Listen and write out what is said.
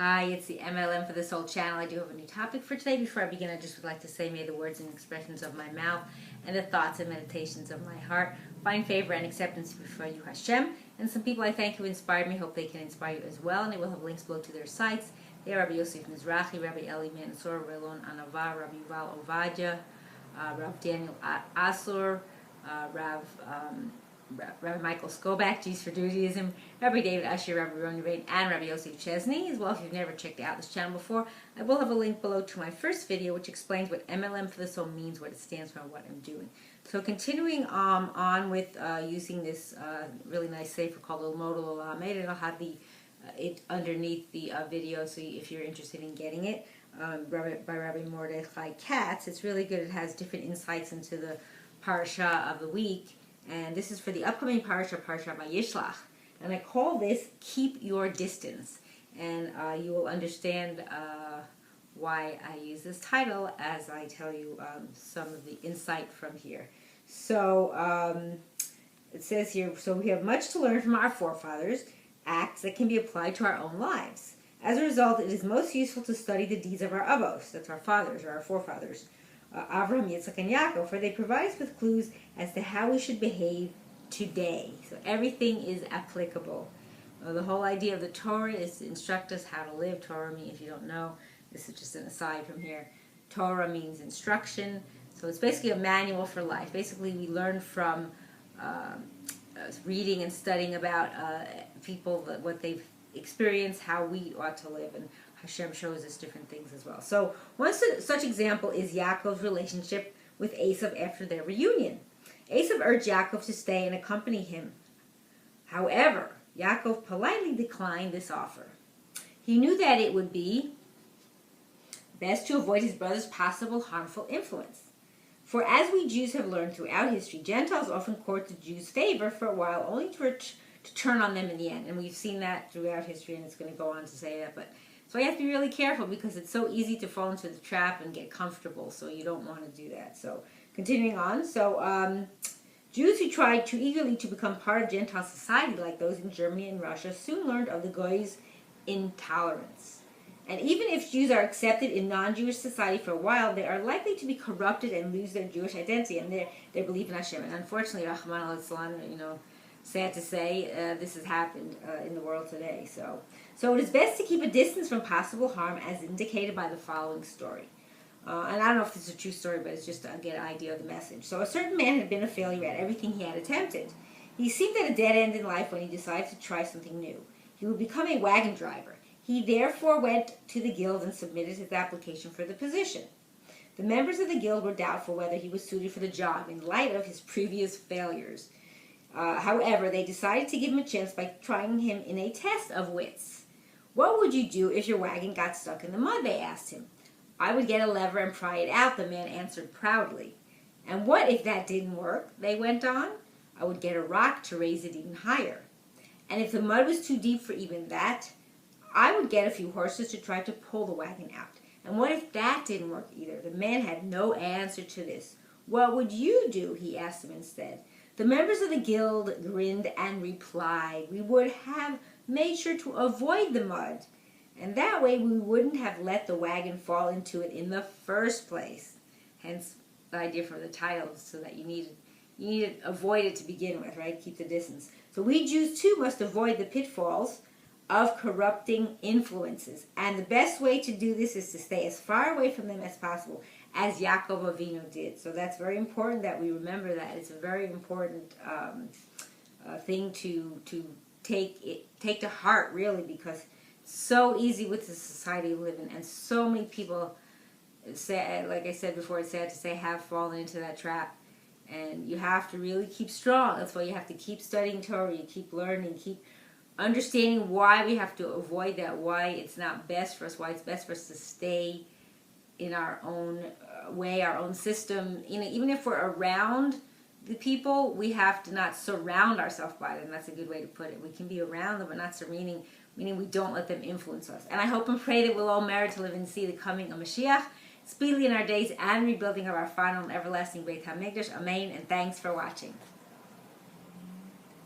Hi, it's the M.L.M for this old channel. I do have a new topic for today. Before I begin, I just would like to say, may the words and expressions of my mouth and the thoughts and meditations of my heart find favor and acceptance before you, Hashem. And some people I thank who inspired me, hope they can inspire you as well. And I will have links below to their sites. They are Rabbi Yosef Mizrahi, Rabbi Eli Mansour, Relon Anava, Rabbi Val Ovadia, Rav Daniel Asur, Rabbi Michael Skobach, G's for Judaism, Rabbi David Asher, Rabbi Ron Yvain, and Rabbi Yosef Chesney. As well, if you've never checked out this channel before, I will have a link below to my first video, which explains what M.L.M for the soul means, what it stands for, and what I'm doing. So continuing on with using this really nice Sefer called Lilmod U'LiLamed, and I'll have it underneath the video, so if you're interested in getting it, by Rabbi Mordechai Katz. It's really good. It has different insights into the parasha of the week. And this is for the upcoming parasha Vayishlach. And I call this Keep Your Distance. And you will understand why I use this title as I tell you some of the insight from here. So it says here, so we have much to learn from our forefathers, acts that can be applied to our own lives. As a result, it is most useful to study the deeds of our avos, that's our fathers or our forefathers, Avraham, Yitzchak, and Yaakov, for they provide us with clues as to how we should behave today. So everything is applicable. The whole idea of the Torah is to instruct us how to live. Torah means, if you don't know, this is just an aside from here, Torah means instruction. So it's basically a manual for life. Basically, we learn from reading and studying about people, what they've experienced, how we ought to live, and Hashem shows us different things as well. So one such example is Yaakov's relationship with Esav after their reunion. Esav urged Yaakov to stay and accompany him. However, Yaakov politely declined this offer. He knew that it would be best to avoid his brother's possible harmful influence. For as we Jews have learned throughout history, Gentiles often court the Jews' favor for a while, only to turn on them in the end. And we've seen that throughout history, and it's going to go on to say that. So you have to be really careful, because it's so easy to fall into the trap and get comfortable, so you don't want to do that. So continuing on, so Jews who tried too eagerly to become part of Gentile society, like those in Germany and Russia, soon learned of the Goy's intolerance. And even if Jews are accepted in non-Jewish society for a while, they are likely to be corrupted and lose their Jewish identity and their belief in Hashem. And unfortunately, Rahman al-Islam, sad to say, this has happened in the world today. So it is best to keep a distance from possible harm, as indicated by the following story. And I don't know if this is a true story, but it's just to get an idea of the message. So a certain man had been a failure at everything he had attempted. He seemed at a dead end in life when he decided to try something new. He would become a wagon driver. He therefore went to the guild and submitted his application for the position. The members of the guild were doubtful whether he was suited for the job in light of his previous failures. However, they decided to give him a chance by trying him in a test of wits. What would you do if your wagon got stuck in the mud, they asked him. I would get a lever and pry it out, the man answered proudly. And what if that didn't work, they went on. I would get a rock to raise it even higher. And if the mud was too deep for even that, I would get a few horses to try to pull the wagon out. And what if that didn't work either? The man had no answer to this. What would you do, he asked him instead. The members of the guild grinned and replied, we would have made sure to avoid the mud, and that way we wouldn't have let the wagon fall into it in the first place. Hence the idea for the title, so that you need to avoid it to begin with, right? Keep the distance. So we Jews too must avoid the pitfalls of corrupting influences, and the best way to do this is to stay as far away from them as possible, as Yaakov Avinu did. So that's very important that we remember that. It's a very important thing to take to heart, really, because it's so easy with the society we live in, and so many people, like I said before, it's sad to say, have fallen into that trap. And you have to really keep strong. That's why you have to keep studying Torah, you keep learning, keep understanding why we have to avoid that, why it's not best for us, why it's best for us to stay in our own way, our own system. Even if we're around the people, we have to not surround ourselves by them. That's a good way to put it. We can be around them, but not surrounding, meaning we don't let them influence us. And I hope and pray that we'll all merit to live and see the coming of Mashiach, speedily in our days, and rebuilding of our final and everlasting Beit HaMikdash. Amen, and thanks for watching.